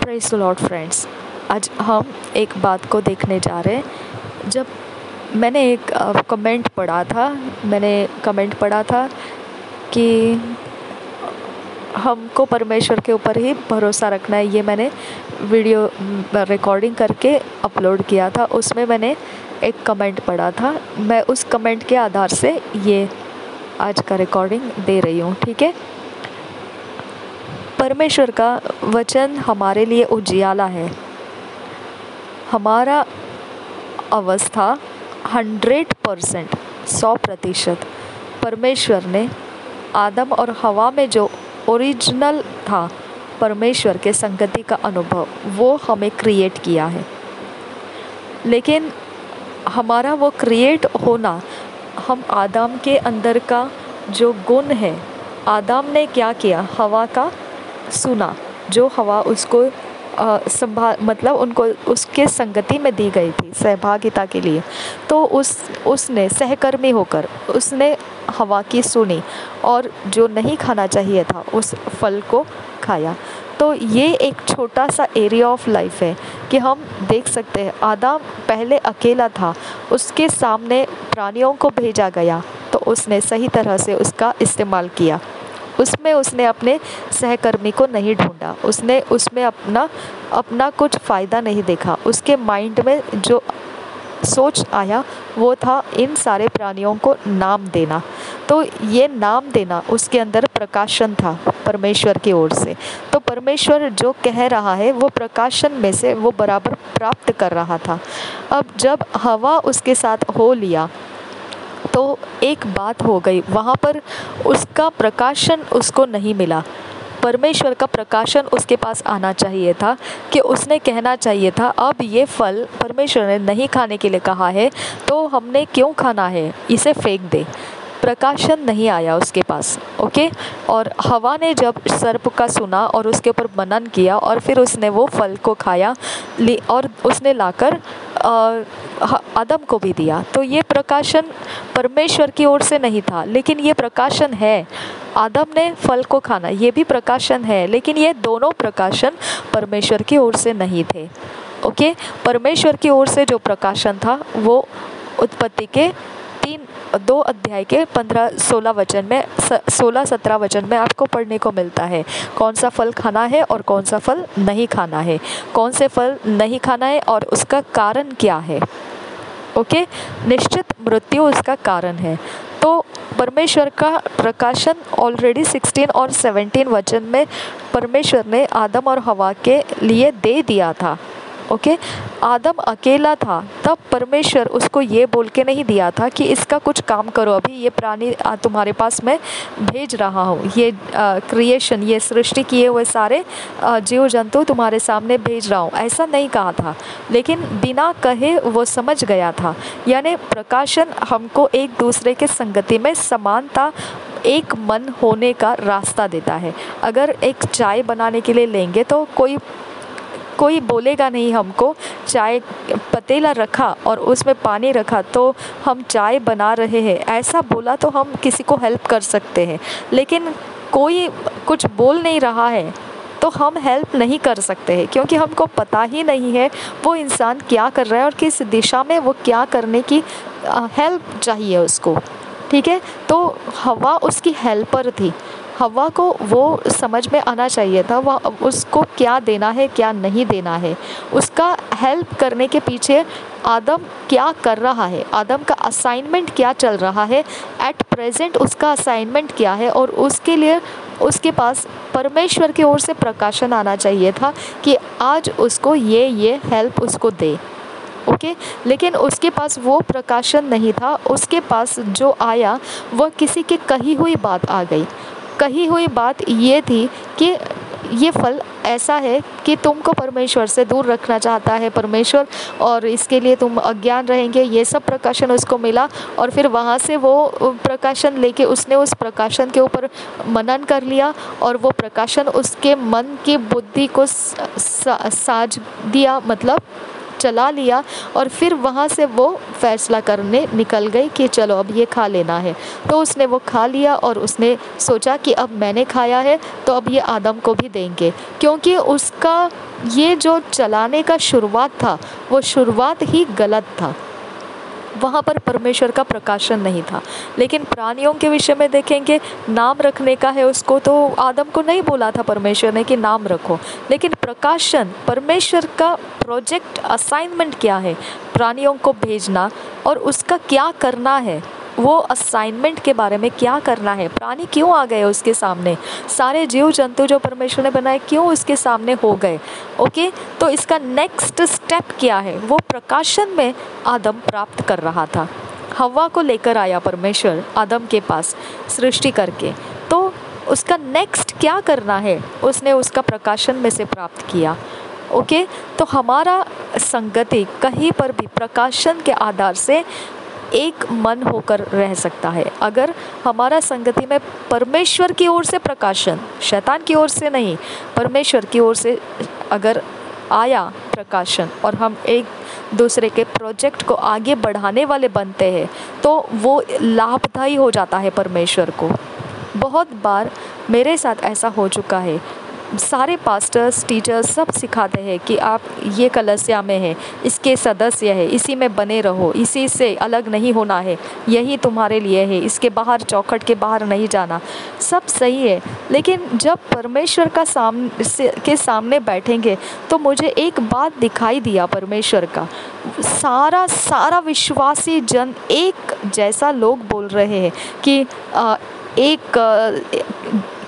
Praise the Lord friends. आज हम एक बात को देखने जा रहे हैं। जब मैंने एक कमेंट पढ़ा था कि हमको परमेश्वर के ऊपर ही भरोसा रखना है। ये मैंने वीडियो रिकॉर्डिंग करके अपलोड किया था। उसमें मैंने एक कमेंट पढ़ा था। मैं उस कमेंट के आधार से ये आज का रिकॉर्डिंग दे रही हूँ, ठीक है। परमेश्वर का वचन हमारे लिए उजियाला है। हमारा अवस्था 100% 100% परमेश्वर ने आदम और हवा में जो ओरिजिनल था परमेश्वर के संगति का अनुभव, वो हमें क्रिएट किया है। लेकिन हमारा वो क्रिएट होना, हम आदम के अंदर का जो गुण है, आदम ने क्या किया, हवा का सुना। जो हवा उसको मतलब उनको उसके संगति में दी गई थी सहभागिता के लिए, तो उसने सहकर्मी होकर उसने हवा की सुनी और जो नहीं खाना चाहिए था उस फल को खाया। तो ये एक छोटा सा एरिया ऑफ लाइफ है कि हम देख सकते हैं आदम पहले अकेला था, उसके सामने प्राणियों को भेजा गया तो उसने सही तरह से उसका इस्तेमाल किया। उसमें उसने अपने सहकर्मी को नहीं ढूंढा, उसने उसमें अपना कुछ फ़ायदा नहीं देखा। उसके माइंड में जो सोच आया वो था इन सारे प्राणियों को नाम देना। तो ये नाम देना उसके अंदर प्रकाशन था परमेश्वर की ओर से। तो परमेश्वर जो कह रहा है वो प्रकाशन में से वो बराबर प्राप्त कर रहा था। अब जब हवा उसके साथ हो लिया तो एक बात हो गई, वहाँ पर उसका प्रकाशन उसको नहीं मिला। परमेश्वर का प्रकाशन उसके पास आना चाहिए था कि उसने कहना चाहिए था, अब ये फल परमेश्वर ने नहीं खाने के लिए कहा है तो हमने क्यों खाना है, इसे फेंक दे। प्रकाशन नहीं आया उसके पास, ओके। और हवा ने जब सर्प का सुना और उसके ऊपर मनन किया और फिर उसने वो फल को खाया और उसने लाकर आदम को भी दिया। तो ये प्रकाशन परमेश्वर की ओर से नहीं था, लेकिन ये प्रकाशन है। आदम ने फल को खाना, ये भी प्रकाशन है, लेकिन ये दोनों प्रकाशन परमेश्वर की ओर से नहीं थे, ओके। परमेश्वर की ओर से जो प्रकाशन था वो उत्पत्ति के 2 अध्याय के 15-16 वचन में 16-17 वचन में आपको पढ़ने को मिलता है। कौन सा फल खाना है और कौन सा फल नहीं खाना है, कौन से फल नहीं खाना है और उसका कारण क्या है, ओके। निश्चित मृत्यु उसका कारण है। तो परमेश्वर का प्रकाशन ऑलरेडी 16 और 17 वचन में परमेश्वर ने आदम और हवा के लिए दे दिया था, ओके। आदम अकेला था, तब परमेश्वर उसको ये बोल के नहीं दिया था कि इसका कुछ काम करो, अभी ये प्राणी तुम्हारे पास मैं भेज रहा हूँ, ये क्रिएशन, ये सृष्टि किए हुए सारे जीव जंतु तुम्हारे सामने भेज रहा हूँ, ऐसा नहीं कहा था। लेकिन बिना कहे वो समझ गया था। यानी प्रकाशन हमको एक दूसरे के संगति में समानता, एक मन होने का रास्ता देता है। अगर एक चाय बनाने के लिए लेंगे तो कोई बोलेगा नहीं हमको, चाय पतीला रखा और उसमें पानी रखा तो हम चाय बना रहे हैं, ऐसा बोला तो हम किसी को हेल्प कर सकते हैं। लेकिन कोई कुछ बोल नहीं रहा है तो हम हेल्प नहीं कर सकते हैं, क्योंकि हमको पता ही नहीं है वो इंसान क्या कर रहा है और किस दिशा में वो क्या करने की हेल्प चाहिए उसको, ठीक है। तो हवा उसकी हेल्पर थी। हवा को वो समझ में आना चाहिए था वह उसको क्या देना है क्या नहीं देना है, उसका हेल्प करने के पीछे आदम क्या कर रहा है, आदम का असाइनमेंट क्या चल रहा है, एट प्रेजेंट उसका असाइनमेंट क्या है, और उसके लिए उसके पास परमेश्वर की ओर से प्रकाशन आना चाहिए था कि आज उसको ये हेल्प उसको दे, ओके। लेकिन उसके पास वो प्रकाशन नहीं था। उसके पास जो आया वह किसी की कही हुई बात आ गई। कही हुई बात ये थी कि ये फल ऐसा है कि तुमको परमेश्वर से दूर रखना चाहता है परमेश्वर, और इसके लिए तुम अज्ञान रहेंगे। ये सब प्रकाशन उसको मिला और फिर वहाँ से वो प्रकाशन लेके उसने उस प्रकाशन के ऊपर मनन कर लिया और वो प्रकाशन उसके मन की बुद्धि को साज दिया, मतलब चला लिया और फिर वहाँ से वो फैसला करने निकल गई कि चलो अब ये खा लेना है। तो उसने वो खा लिया और उसने सोचा कि अब मैंने खाया है तो अब ये आदम को भी देंगे, क्योंकि उसका ये जो चलाने का शुरुआत था वो शुरुआत ही गलत था। वहाँ पर परमेश्वर का प्रकाशन नहीं था। लेकिन प्राणियों के विषय में देखेंगे, नाम रखने का है उसको, तो आदम को नहीं बोला था परमेश्वर ने कि नाम रखो, लेकिन प्रकाशन, परमेश्वर का प्रोजेक्ट असाइनमेंट क्या है, प्राणियों को भेजना और उसका क्या करना है, वो असाइनमेंट के बारे में क्या करना है। प्राणी क्यों आ गए उसके सामने, सारे जीव जंतु जो परमेश्वर ने बनाए क्यों उसके सामने हो गए। ओके, तो इसका नेक्स्ट स्टेप क्या है, वो प्रकाशन में आदम प्राप्त कर रहा था। हव्वा को लेकर आया परमेश्वर आदम के पास सृष्टि करके, तो उसका नेक्स्ट क्या करना है उसने उसका प्रकाशन में से प्राप्त किया। ओके, तो हमारा संगति कहीं पर भी प्रकाशन के आधार से एक मन होकर रह सकता है। अगर हमारा संगति में परमेश्वर की ओर से प्रकाशन, शैतान की ओर से नहीं, परमेश्वर की ओर से अगर आया प्रकाशन और हम एक दूसरे के प्रोजेक्ट को आगे बढ़ाने वाले बनते हैं, तो वो लाभदायी हो जाता है परमेश्वर को। बहुत बार मेरे साथ ऐसा हो चुका है। सारे पास्टर्स, टीचर्स सब सिखाते हैं कि आप ये कलीसिया में है, इसके सदस्य है, इसी में बने रहो, इसी से अलग नहीं होना है, यही तुम्हारे लिए है, इसके बाहर, चौखट के बाहर नहीं जाना। सब सही है, लेकिन जब परमेश्वर का सामने बैठेंगे तो मुझे एक बात दिखाई दिया परमेश्वर का, सारा विश्वासी जन एक जैसा लोग बोल रहे हैं कि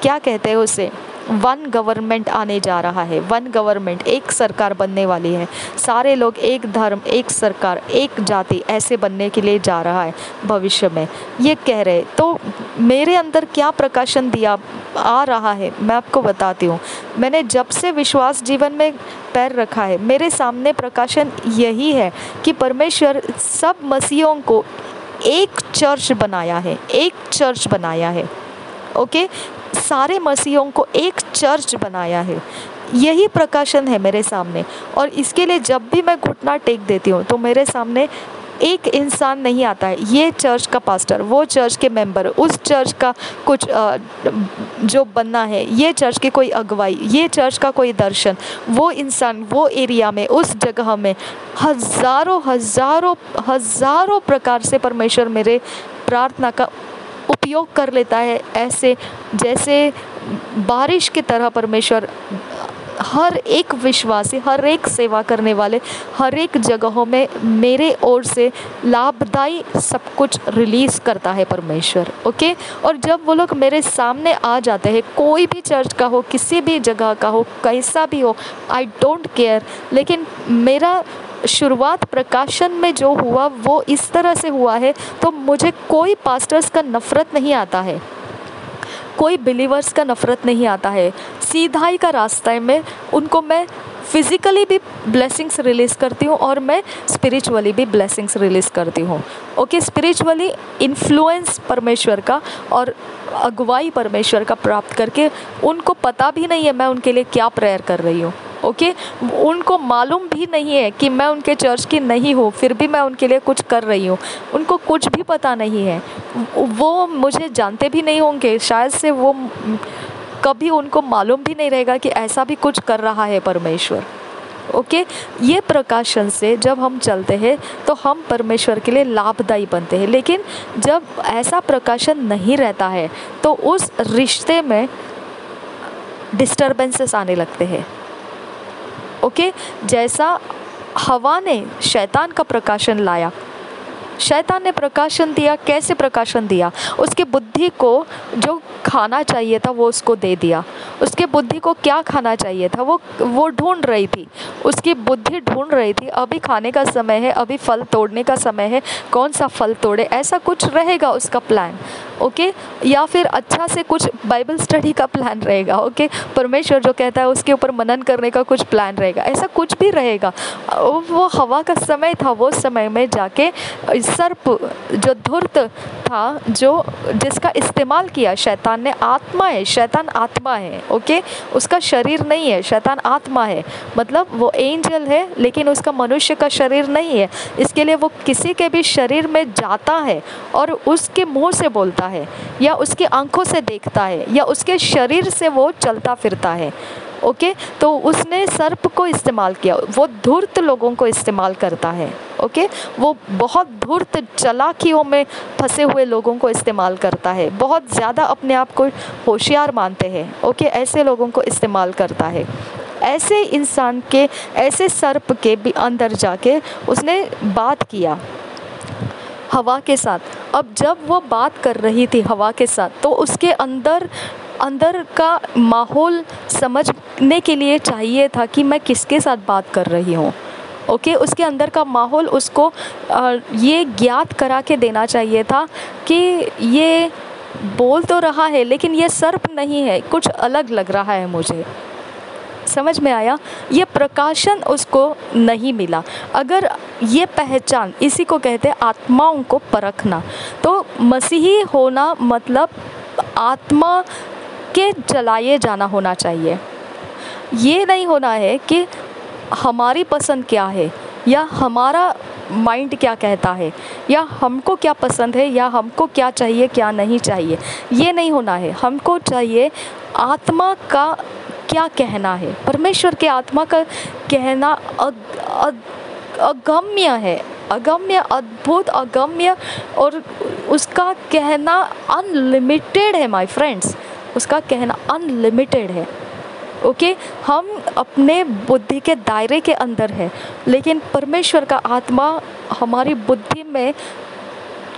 क्या कहते हैं उसे, वन गवर्नमेंट आने जा रहा है, वन गवर्नमेंट, एक सरकार बनने वाली है, सारे लोग एक धर्म, एक सरकार, एक जाति ऐसे बनने के लिए जा रहा है भविष्य में, ये कह रहे। तो मेरे अंदर क्या प्रकाशन दिया आ रहा है मैं आपको बताती हूँ। मैंने जब से विश्वास जीवन में पैर रखा है, मेरे सामने प्रकाशन यही है कि परमेश्वर सब मसीहों को एक चर्च बनाया है, एक चर्च बनाया है। ओके, सारे मसीहों को एक चर्च बनाया है, यही प्रकाशन है मेरे सामने। और इसके लिए जब भी मैं घुटना टेक देती हूँ तो मेरे सामने एक इंसान नहीं आता है, ये चर्च का पास्टर, वो चर्च के मेंबर, उस चर्च का कुछ जो बनना है, ये चर्च की कोई अगुवाई, ये चर्च का कोई दर्शन, वो इंसान वो एरिया में, उस जगह में, हज़ारों प्रकार से परमेश्वर मेरे प्रार्थना का उपयोग कर लेता है। ऐसे जैसे बारिश की तरह परमेश्वर हर एक विश्वासी, हर एक सेवा करने वाले, हर एक जगहों में मेरे ओर से लाभदायी सब कुछ रिलीज़ करता है परमेश्वर। ओके, और जब वो लोग मेरे सामने आ जाते हैं, कोई भी चर्च का हो, किसी भी जगह का हो, कैसा भी हो, आई डोंट केयर, लेकिन मेरा शुरुआत प्रकाशन में जो हुआ वो इस तरह से हुआ है, तो मुझे कोई पास्टर्स का नफ़रत नहीं आता है, कोई बिलीवर्स का नफ़रत नहीं आता है। सीधाई का रास्ता है, में उनको मैं फिज़िकली भी ब्लेसिंग्स रिलीज़ करती हूँ और मैं स्पिरिचुअली भी ब्लेसिंग्स रिलीज़ करती हूँ। ओके, स्पिरिचुअली इन्फ्लुएंस परमेश्वर का और अगुवाई परमेश्वर का प्राप्त करके, उनको पता भी नहीं है मैं उनके लिए क्या प्रेयर कर रही हूँ। ओके, उनको मालूम भी नहीं है कि मैं उनके चर्च की नहीं हूँ, फिर भी मैं उनके लिए कुछ कर रही हूँ, उनको कुछ भी पता नहीं है, वो मुझे जानते भी नहीं होंगे, शायद से वो कभी उनको मालूम भी नहीं रहेगा कि ऐसा भी कुछ कर रहा है परमेश्वर। ओके, ये प्रकाशन से जब हम चलते हैं तो हम परमेश्वर के लिए लाभदायी बनते हैं। लेकिन जब ऐसा प्रकाशन नहीं रहता है तो उस रिश्ते में डिस्टर्बेंसेस आने लगते हैं। ओके, जैसा हवा ने शैतान का प्रकाशन लाया, शैतान ने प्रकाशन दिया, कैसे प्रकाशन दिया, उसकी बुद्धि को जो खाना चाहिए था वो उसको दे दिया। उसके बुद्धि को क्या खाना चाहिए था वो ढूंढ रही थी, उसकी बुद्धि ढूंढ रही थी, अभी खाने का समय है, अभी फल तोड़ने का समय है, कौन सा फल तोड़े, ऐसा कुछ रहेगा उसका प्लान। ओके, या फिर अच्छा से कुछ बाइबल स्टडी का प्लान रहेगा। ओके, परमेश्वर जो कहता है उसके ऊपर मनन करने का कुछ प्लान रहेगा, ऐसा कुछ भी रहेगा। वो हवा का समय था, वो समय में जाके सर्प जो धूर्त था, जो जिसका इस्तेमाल किया शैतान शैतान ने आत्मा है, शैतान आत्मा है, ओके, उसका शरीर नहीं है, शैतान आत्मा है, मतलब वो एंजल है लेकिन उसका मनुष्य का शरीर नहीं है। इसके लिए वो किसी के भी शरीर में जाता है और उसके मुंह से बोलता है या उसकी आंखों से देखता है या उसके शरीर से वो चलता फिरता है, ओके। तो उसने सर्प को इस्तेमाल किया, वो धूर्त लोगों को इस्तेमाल करता है, ओके। वो बहुत धूर्त चालाकियों में फंसे हुए लोगों को इस्तेमाल करता है, बहुत ज़्यादा अपने आप को होशियार मानते हैं, ओके, ऐसे लोगों को इस्तेमाल करता है। ऐसे इंसान के, ऐसे सर्प के भी अंदर जाके उसने बात किया हवा के साथ। अब जब वो बात कर रही थी हवा के साथ तो उसके अंदर का माहौल समझने के लिए चाहिए था कि मैं किसके साथ बात कर रही हूँ, ओके। उसके अंदर का माहौल उसको ये ज्ञात करा के देना चाहिए था कि ये बोल तो रहा है लेकिन ये सर्प नहीं है, कुछ अलग लग रहा है मुझे। समझ में आया? ये प्रकाशन उसको नहीं मिला। अगर ये पहचान, इसी को कहते हैं आत्माओं को परखना। तो मसीही होना मतलब आत्मा के चलाए जाना होना चाहिए। ये नहीं होना है कि हमारी पसंद क्या है या हमारा माइंड क्या कहता है या हमको क्या पसंद है या हमको क्या चाहिए क्या नहीं चाहिए, ये नहीं होना है। हमको चाहिए आत्मा का क्या कहना है। परमेश्वर के आत्मा का कहना अगम्य है, अगम्य, अद्भुत, अगम्य, और उसका कहना अनलिमिटेड है माय फ्रेंड्स, उसका कहना अनलिमिटेड है, ओके। हम अपने बुद्धि के दायरे के अंदर है, लेकिन परमेश्वर का आत्मा हमारी बुद्धि में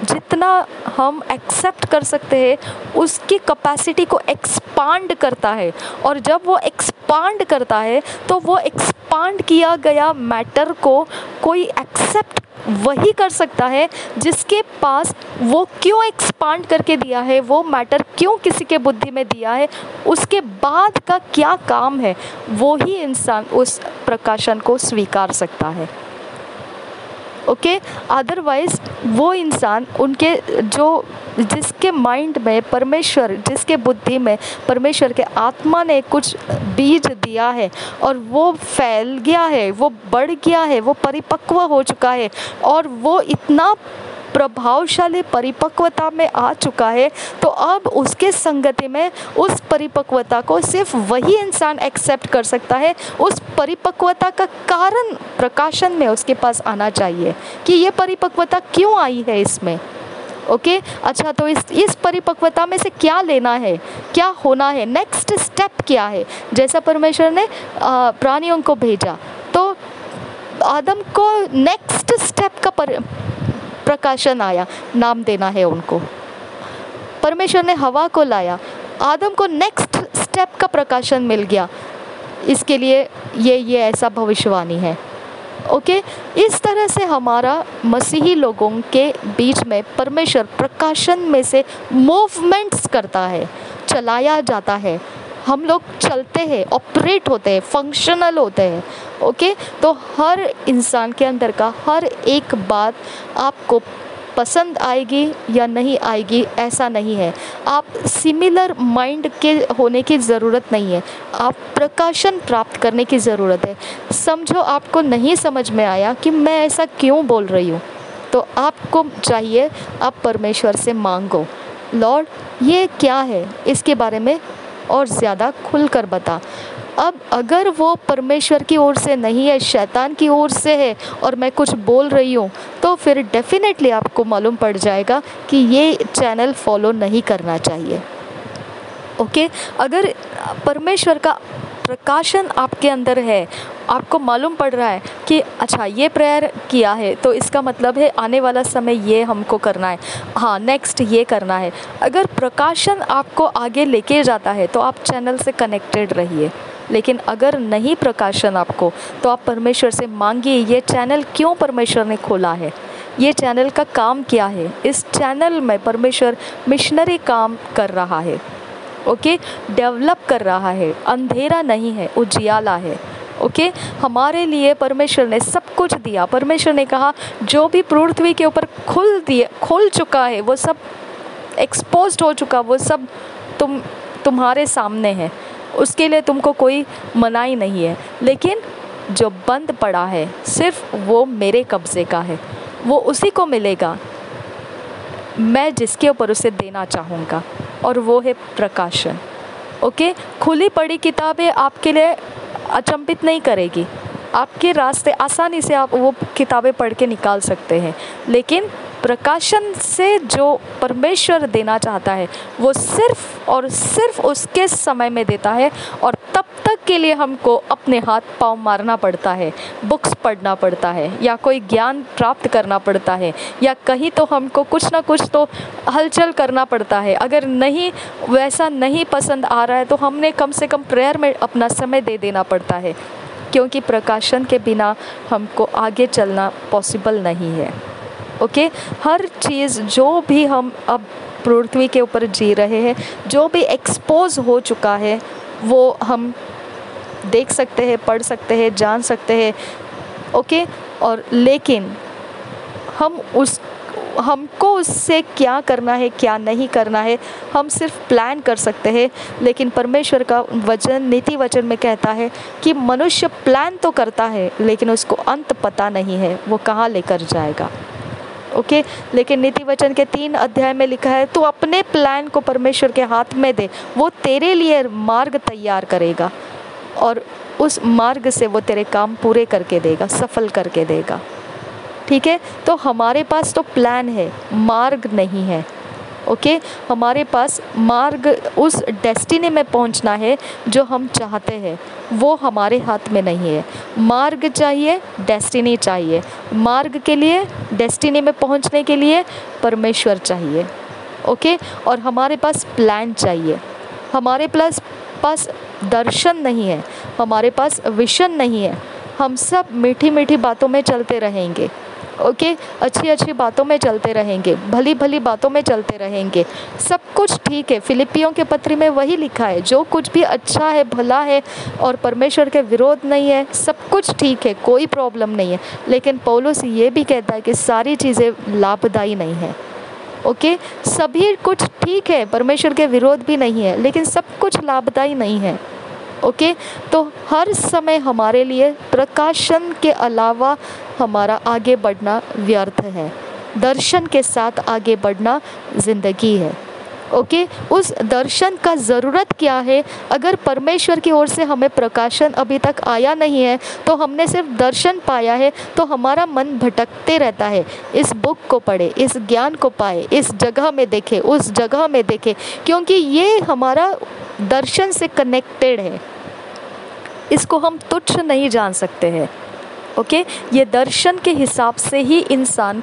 जितना हम एक्सेप्ट कर सकते हैं उसकी कैपेसिटी को एक्सपांड करता है। और जब वो एक्सपांड करता है तो वो एक्सपांड किया गया मैटर को कोई एक्सेप्ट वही कर सकता है जिसके पास वो क्यों एक्सपांड करके दिया है, वो मैटर क्यों किसी के बुद्धि में दिया है, उसके बाद का क्या काम है, वो ही इंसान उस प्रकाशन को स्वीकार सकता है, ओके। अदरवाइज वो इंसान उनके जो जिसके माइंड में परमेश्वर, जिसके बुद्धि में परमेश्वर के आत्मा ने कुछ बीज दिया है और वो फैल गया है, वो बढ़ गया है, वो परिपक्व हो चुका है और वो इतना प्रभावशाली परिपक्वता में आ चुका है, तो अब उसके संगति में उस परिपक्वता को सिर्फ वही इंसान एक्सेप्ट कर सकता है। उस परिपक्वता का कारण प्रकाशन में उसके पास आना चाहिए कि ये परिपक्वता क्यों आई है इसमें, ओके। अच्छा, तो इस परिपक्वता में से क्या लेना है, क्या होना है, नेक्स्ट स्टेप क्या है। जैसा परमेश्वर ने प्राणियों को भेजा तो आदम को नेक्स्ट स्टेप का प्रकाशन आया, नाम देना है उनको। परमेश्वर ने हवा को लाया, आदम को नेक्स्ट स्टेप का प्रकाशन मिल गया। इसके लिए ये ऐसा भविष्यवाणी है, ओके। इस तरह से हमारा मसीही लोगों के बीच में परमेश्वर प्रकाशन में से मूवमेंट्स करता है, चलाया जाता है। हम लोग चलते हैं, ऑपरेट होते हैं, फंक्शनल होते हैं, ओके। तो हर इंसान के अंदर का हर एक बात आपको पसंद आएगी या नहीं आएगी ऐसा नहीं है। आप सिमिलर माइंड के होने की ज़रूरत नहीं है, आप प्रकाशन प्राप्त करने की ज़रूरत है। समझो आपको नहीं समझ में आया कि मैं ऐसा क्यों बोल रही हूँ, तो आपको चाहिए आप परमेश्वर से मांगो, लॉर्ड ये क्या है, इसके बारे में और ज़्यादा खुलकर बता। अब अगर वो परमेश्वर की ओर से नहीं है, शैतान की ओर से है और मैं कुछ बोल रही हूँ, तो फिर डेफिनेटली आपको मालूम पड़ जाएगा कि ये चैनल फॉलो नहीं करना चाहिए, ओके। अगर परमेश्वर का प्रकाशन आपके अंदर है, आपको मालूम पड़ रहा है कि अच्छा ये प्रेयर किया है तो इसका मतलब है आने वाला समय ये हमको करना है, हाँ नेक्स्ट ये करना है। अगर प्रकाशन आपको आगे लेके जाता है तो आप चैनल से कनेक्टेड रहिए, लेकिन अगर नहीं प्रकाशन आपको, तो आप परमेश्वर से मांगिए ये चैनल क्यों परमेश्वर ने खोला है, ये चैनल का काम क्या है। इस चैनल में परमेश्वर मिशनरी काम कर रहा है, ओके, डेवलप कर रहा है, अंधेरा नहीं है, उजियाला है, ओके। हमारे लिए परमेश्वर ने सब कुछ दिया। परमेश्वर ने कहा जो भी पृथ्वी के ऊपर खुल चुका है, वो सब एक्सपोज्ड हो चुका, वो सब तुम्हारे सामने है, उसके लिए तुमको कोई मनाही नहीं है। लेकिन जो बंद पड़ा है सिर्फ वो मेरे कब्ज़े का है, वो उसी को मिलेगा मैं जिसके ऊपर उसे देना चाहूँगा, और वो है प्रकाशन। ओके, खुली पड़ी किताबें आपके लिए अचंभित नहीं करेगी, आपके रास्ते आसानी से आप वो किताबें पढ़ के निकाल सकते हैं। लेकिन प्रकाशन से जो परमेश्वर देना चाहता है वो सिर्फ और सिर्फ उसके समय में देता है, और तब तक के लिए हमको अपने हाथ पाँव मारना पड़ता है, बुक्स पढ़ना पड़ता है, या कोई ज्ञान प्राप्त करना पड़ता है, या कहीं तो हमको कुछ ना कुछ तो हलचल करना पड़ता है। अगर नहीं वैसा नहीं पसंद आ रहा है तो हमने कम से कम प्रेयर में अपना समय दे देना पड़ता है, क्योंकि प्रकाशन के बिना हमको आगे चलना पॉसिबल नहीं है। ओके, हर चीज़ जो भी हम अब पृथ्वी के ऊपर जी रहे हैं, जो भी एक्सपोज हो चुका है, वो हम देख सकते हैं, पढ़ सकते हैं, जान सकते हैं। ओके, और लेकिन हमको उससे क्या करना है क्या नहीं करना है हम सिर्फ प्लान कर सकते हैं। लेकिन परमेश्वर का वचन नीति वचन में कहता है कि मनुष्य प्लान तो करता है लेकिन उसको अंत पता नहीं है वो कहाँ लेकर जाएगा। ओके, लेकिन नीति वचन के 3 अध्याय में लिखा है तू अपने प्लान को परमेश्वर के हाथ में दे, वो तेरे लिए मार्ग तैयार करेगा और उस मार्ग से वो तेरे काम पूरे करके देगा, सफल करके देगा। ठीक है, तो हमारे पास तो प्लान है, मार्ग नहीं है। ओके, हमारे पास मार्ग उस डेस्टिनी में पहुंचना है जो हम चाहते हैं, वो हमारे हाथ में नहीं है। मार्ग चाहिए, डेस्टिनी चाहिए। मार्ग के लिए, डेस्टिनी में पहुंचने के लिए परमेश्वर चाहिए। ओके, और हमारे पास प्लान चाहिए। हमारे पास दर्शन नहीं है, हमारे पास विजन नहीं है। हम सब मीठी मीठी बातों में चलते रहेंगे। ओके, अच्छी अच्छी बातों में चलते रहेंगे, भली भली बातों में चलते रहेंगे, सब कुछ ठीक है। फिलिपियों के पत्री में वही लिखा है, जो कुछ भी अच्छा है, भला है और परमेश्वर के विरोध नहीं है, सब कुछ ठीक है, कोई प्रॉब्लम नहीं है। लेकिन पौलुस ये भी कहता है कि सारी चीज़ें लाभदायी नहीं है। ओके, सभी कुछ ठीक है, परमेश्वर के विरोध भी नहीं है, लेकिन सब कुछ लाभदायी नहीं है। ओके, तो हर समय हमारे लिए प्रकाशन के अलावा हमारा आगे बढ़ना व्यर्थ है। दर्शन के साथ आगे बढ़ना ज़िंदगी है। ओके, उस दर्शन का ज़रूरत क्या है? अगर परमेश्वर की ओर से हमें प्रकाशन अभी तक आया नहीं है तो हमने सिर्फ दर्शन पाया है, तो हमारा मन भटकते रहता है। इस बुक को पढ़े, इस ज्ञान को पाए, इस जगह में देखे, उस जगह में देखे, क्योंकि ये हमारा दर्शन से कनेक्टेड है। इसको हम तुच्छ नहीं जान सकते हैं। ओके, ये दर्शन के हिसाब से ही इंसान,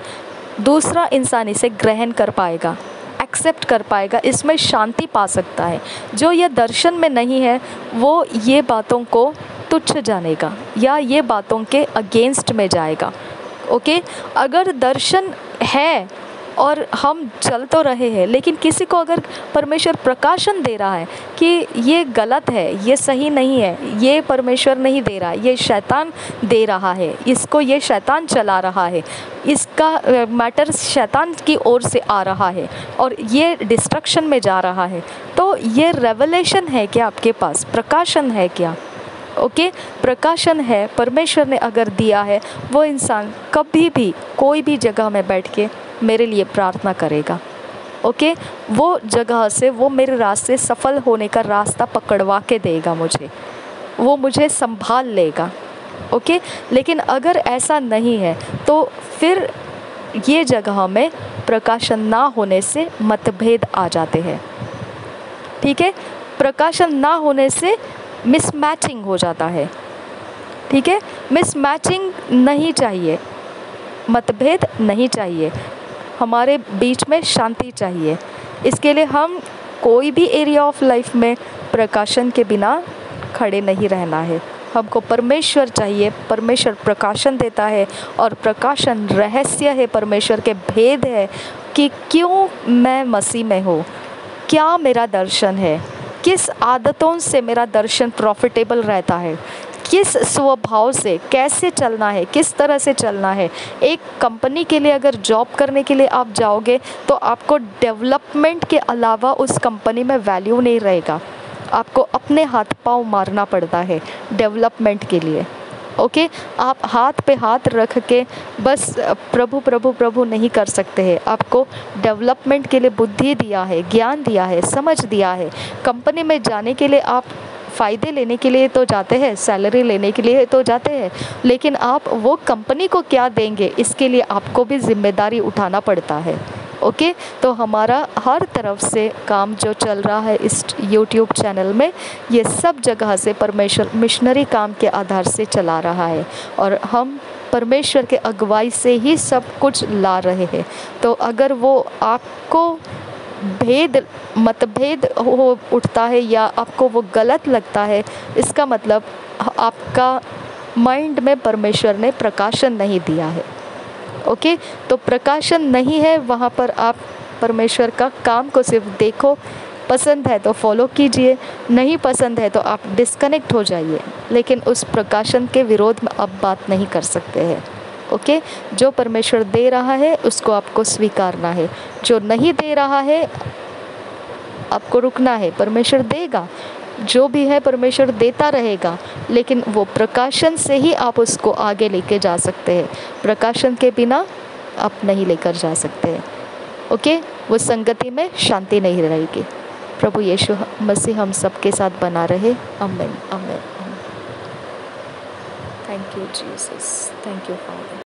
दूसरा इंसान इसे ग्रहण कर पाएगा, एक्सेप्ट कर पाएगा, इसमें शांति पा सकता है। जो ये दर्शन में नहीं है वो ये बातों को तुच्छ जानेगा या ये बातों के अगेंस्ट में जाएगा। ओके, अगर दर्शन है और हम चल तो रहे हैं, लेकिन किसी को अगर परमेश्वर प्रकाशन दे रहा है कि ये गलत है, ये सही नहीं है, ये परमेश्वर नहीं दे रहा है, ये शैतान दे रहा है, इसको ये शैतान चला रहा है, इसका मैटर शैतान की ओर से आ रहा है और ये डिस्ट्रक्शन में जा रहा है, तो ये रेवलेशन है क्या आपके पास? प्रकाशन है क्या? ओके, प्रकाशन है, परमेश्वर ने अगर दिया है, वो इंसान कभी भी कोई भी जगह में बैठ के मेरे लिए प्रार्थना करेगा। ओके, वो जगह से वो मेरे रास्ते सफल होने का रास्ता पकड़वा के देगा मुझे, वो मुझे संभाल लेगा। ओके, लेकिन अगर ऐसा नहीं है तो फिर ये जगह में प्रकाशन ना होने से मतभेद आ जाते हैं। ठीक है, प्रकाशन ना होने से मिसमैचिंग हो जाता है। ठीक है, मिसमैचिंग नहीं चाहिए, मतभेद नहीं चाहिए, हमारे बीच में शांति चाहिए। इसके लिए हम कोई भी एरिया ऑफ लाइफ में प्रकाशन के बिना खड़े नहीं रहना है। हमको परमेश्वर चाहिए, परमेश्वर प्रकाशन देता है और प्रकाशन रहस्य है, परमेश्वर के भेद है कि क्यों मैं मसीह में हूँ, क्या मेरा दर्शन है, किस आदतों से मेरा दर्शन प्रॉफिटेबल रहता है, किस स्वभाव से कैसे चलना है, किस तरह से चलना है। एक कंपनी के लिए अगर जॉब करने के लिए आप जाओगे तो आपको डेवलपमेंट के अलावा उस कंपनी में वैल्यू नहीं रहेगा। आपको अपने हाथ पाँव मारना पड़ता है डेवलपमेंट के लिए। ओके, आप हाथ पे हाथ रख के बस प्रभु प्रभु प्रभु नहीं कर सकते हैं। आपको डेवलपमेंट के लिए बुद्धि दिया है, ज्ञान दिया है, समझ दिया है। कंपनी में जाने के लिए आप फ़ायदे लेने के लिए तो जाते हैं, सैलरी लेने के लिए तो जाते हैं, लेकिन आप वो कंपनी को क्या देंगे इसके लिए आपको भी जिम्मेदारी उठाना पड़ता है। ओके, तो हमारा हर तरफ से काम जो चल रहा है इस यूट्यूब चैनल में, ये सब जगह से परमेश्वर मिशनरी काम के आधार से चला रहा है और हम परमेश्वर के अगुवाई से ही सब कुछ ला रहे हैं। तो अगर वो आपको मतभेद हो उठता है या आपको वो गलत लगता है, इसका मतलब आपका माइंड में परमेश्वर ने प्रकाशन नहीं दिया है। ओके, तो प्रकाशन नहीं है वहाँ पर आप परमेश्वर का काम को सिर्फ देखो, पसंद है तो फॉलो कीजिए, नहीं पसंद है तो आप डिस्कनेक्ट हो जाइए, लेकिन उस प्रकाशन के विरोध में आप बात नहीं कर सकते हैं। ओके, जो परमेश्वर दे रहा है उसको आपको स्वीकारना है, जो नहीं दे रहा है आपको रुकना है। परमेश्वर देगा, जो भी है परमेश्वर देता रहेगा, लेकिन वो प्रकाशन से ही आप उसको आगे लेके जा सकते हैं। प्रकाशन के बिना आप नहीं लेकर जा सकते हैं। ओके, वो संगति में शांति नहीं रहेगी। प्रभु यीशु मसीह हम सबके साथ बना रहे। आमीन, आमीन। Thank you Jesus, thank you father.